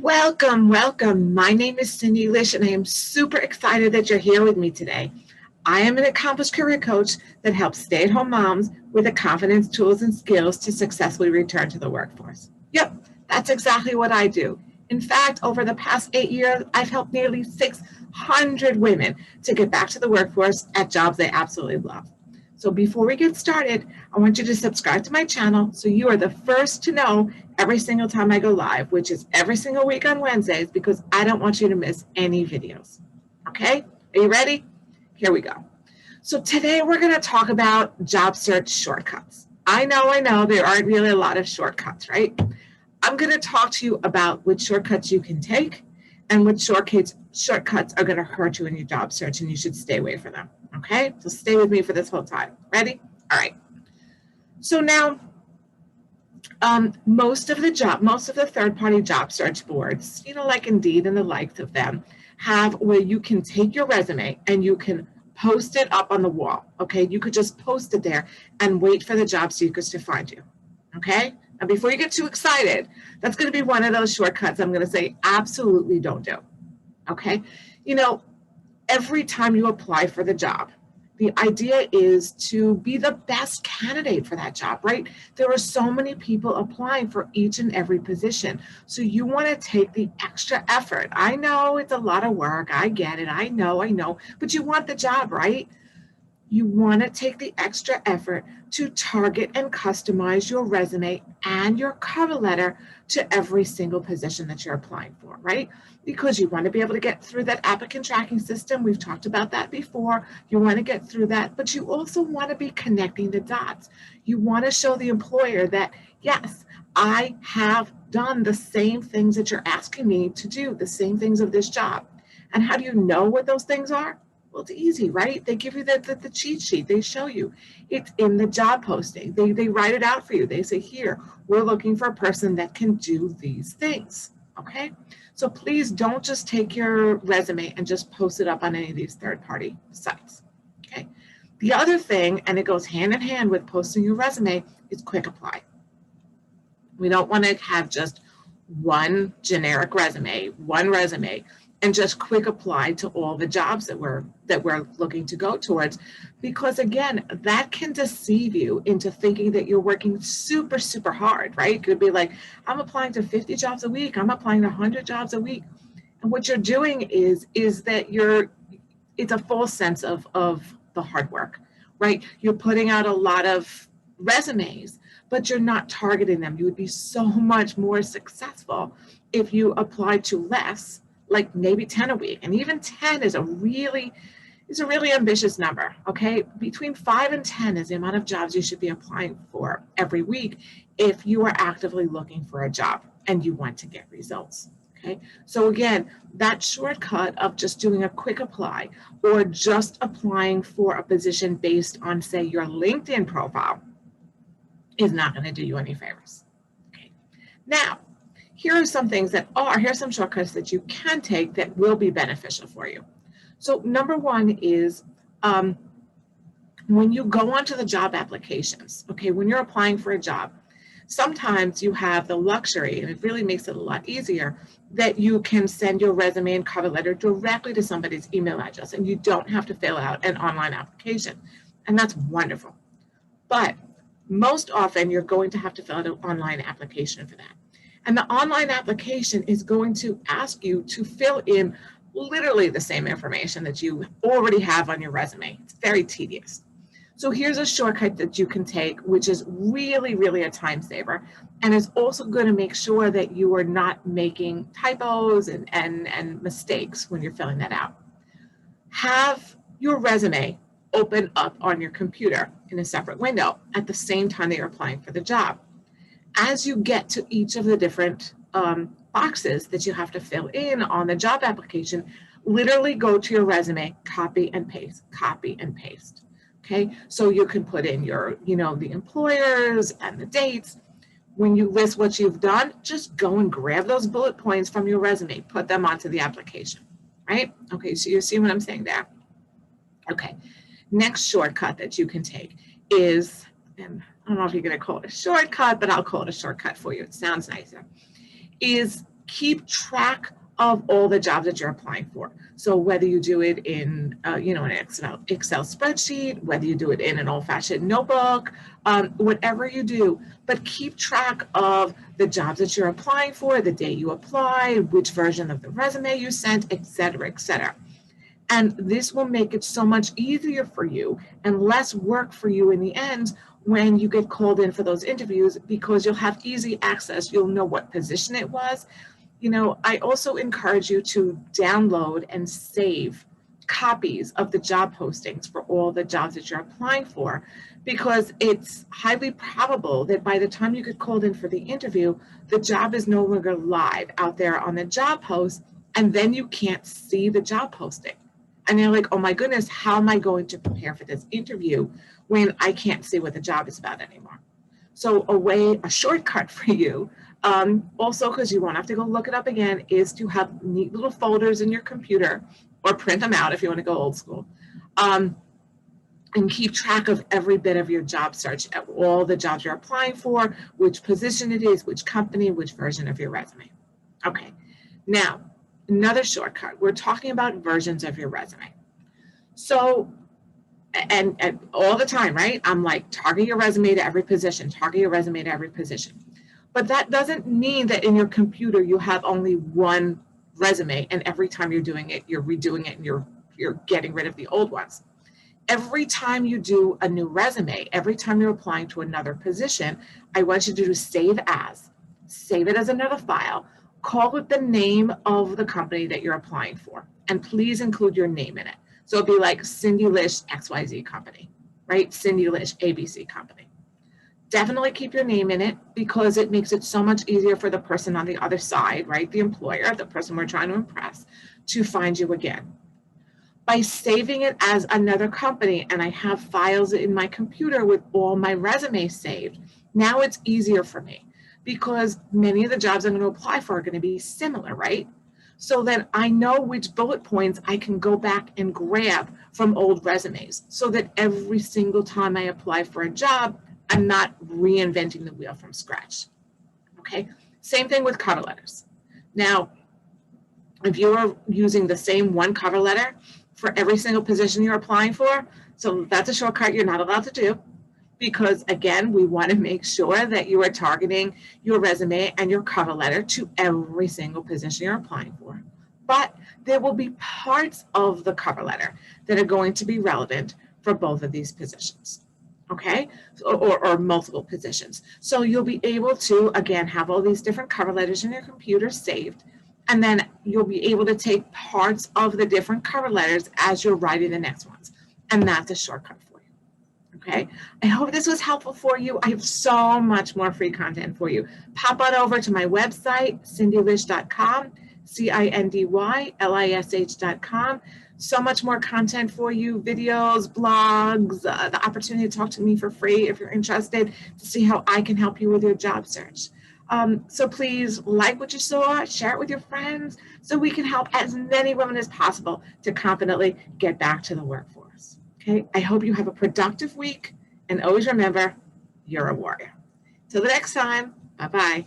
Welcome, welcome. My name is Cindy Lish, and I am super excited that you're here with me today. I am an accomplished career coach that helps stay at home moms with the confidence, tools, and skills to successfully return to the workforce. Yep, that's exactly what I do. In fact, over the past 8 years, I've helped nearly 600 women to get back to the workforce at jobs they absolutely love. So before we get started, I want you to subscribe to my channel so you are the first to know every single time I go live, which is every single week on Wednesdays, because I don't want you to miss any videos. Okay? Are you ready? Here we go. So today we're going to talk about job search shortcuts. I know, there aren't really a lot of shortcuts, right? I'm going to talk to you about which shortcuts you can take and which shortcuts are going to hurt you in your job search, and you should stay away from them. Okay? So stay with me for this whole time. Ready? All right. So now, most of the third-party job search boards, like Indeed and the likes of them, have where you can take your resume and you can post it up on the wall. Okay? You could just post it there and wait for the job seekers to find you. Okay? And before you get too excited, that's going to be one of those shortcuts I'm going to say absolutely don't do. Okay? Every time you apply for the job, the idea is to be the best candidate for that job, right? There are so many people applying for each and every position. So you want to take the extra effort. I know it's a lot of work. I get it. I know. But you want the job, right? You want to take the extra effort to target and customize your resume and your cover letter to every single position that you're applying for, right? Because you want to be able to get through that applicant tracking system. We've talked about that before. You want to get through that, but you also want to be connecting the dots. You want to show the employer that, yes, I have done the same things that you're asking me to do, the same things of this job. And how do you know what those things are? Well, it's easy, right? They give you the cheat sheet. They show you. It's in the job posting. They write it out for you. They say, here, we're looking for a person that can do these things, okay? So please don't just take your resume and just post it up on any of these third-party sites, okay? The other thing, and it goes hand in hand with posting your resume, is quick apply. We don't want to have just one generic resume, and just quick apply to all the jobs that we're looking to go towards, because again, that can deceive you into thinking that you're working super, super hard, right? It could be like, I'm applying to 50 jobs a week, I'm applying to 100 jobs a week. And what you're doing is that it's a false sense of the hard work, right? You're putting out a lot of resumes, but you're not targeting them. You would be so much more successful if you applied to less, like maybe 10 a week. And even 10 is a really ambitious number, okay? Between 5 and 10 is the amount of jobs you should be applying for every week if you are actively looking for a job and you want to get results, okay? So again, that shortcut of just doing a quick apply or just applying for a position based on, say, your LinkedIn profile is not going to do you any favors, okay? Now, here's some shortcuts that you can take that will be beneficial for you. So number one is when you go onto the job applications, okay, when you're applying for a job, sometimes you have the luxury, and it really makes it a lot easier, that you can send your resume and cover letter directly to somebody's email address, and you don't have to fill out an online application. And that's wonderful. But most often, you're going to have to fill out an online application for that. And the online application is going to ask you to fill in literally the same information that you already have on your resume. It's very tedious. So here's a shortcut that you can take, which is really, really a time saver, and is also going to make sure that you are not making typos and mistakes when you're filling that out. Have your resume open up on your computer in a separate window at the same time that you're applying for the job. As you get to each of the different boxes that you have to fill in on the job application, literally go to your resume, copy and paste. Okay, so you can put in your, the employers and the dates. When you list what you've done, just go and grab those bullet points from your resume, put them onto the application, right? Okay, so you see what I'm saying there? Okay, next shortcut that you can take is, and I don't know if you're going to call it a shortcut, but I'll call it a shortcut for you. It sounds nicer. Is keep track of all the jobs that you're applying for. So whether you do it in, an Excel spreadsheet, whether you do it in an old-fashioned notebook, whatever you do, but keep track of the jobs that you're applying for, the day you applied, which version of the resume you sent, et cetera, et cetera. And this will make it so much easier for you and less work for you in the end when you get called in for those interviews, because you'll have easy access. You'll know what position it was. I also encourage you to download and save copies of the job postings for all the jobs that you're applying for, because it's highly probable that by the time you get called in for the interview, the job is no longer live out there on the job post, and then you can't see the job posting. And you're like, oh my goodness, how am I going to prepare for this interview when I can't see what the job is about anymore? So a shortcut for you, also because you won't have to go look it up again, is to have neat little folders in your computer, or print them out if you want to go old school, and keep track of every bit of your job search, all the jobs you're applying for, which position it is, which company, which version of your resume. Okay, now, another shortcut, we're talking about versions of your resume. So, and all the time, right? I'm like, target your resume to every position, target your resume to every position. But that doesn't mean that in your computer you have only one resume, and every time you're doing it, you're redoing it and you're getting rid of the old ones. Every time you do a new resume, every time you're applying to another position, I want you to do save it as another file, call it the name of the company that you're applying for, and please include your name in it. So it'll be like Cindy Lish XYZ company, right? Cindy Lish ABC company. Definitely keep your name in it, because it makes it so much easier for the person on the other side, right? The employer, the person we're trying to impress, to find you again. By saving it as another company, and I have files in my computer with all my resumes saved, now it's easier for me, because many of the jobs I'm going to apply for are going to be similar, right? So then I know which bullet points I can go back and grab from old resumes, so that every single time I apply for a job, I'm not reinventing the wheel from scratch. Okay, same thing with cover letters. Now, if you're using the same one cover letter for every single position you're applying for, so that's a shortcut you're not allowed to do, because again, we want to make sure that you are targeting your resume and your cover letter to every single position you're applying for. But there will be parts of the cover letter that are going to be relevant for both of these positions. Okay, or multiple positions. So you'll be able to, again, have all these different cover letters in your computer saved, and then you'll be able to take parts of the different cover letters as you're writing the next ones. And that's a shortcut for you. Okay, I hope this was helpful for you. I have so much more free content for you. Pop on over to my website, cindylish.com, CINDYLISH.com. So much more content for you, videos, blogs, the opportunity to talk to me for free if you're interested to see how I can help you with your job search. So please like what you saw, share it with your friends, so we can help as many women as possible to confidently get back to the workforce. Okay, I hope you have a productive week, and always remember, you're a warrior. Till the next time, bye-bye.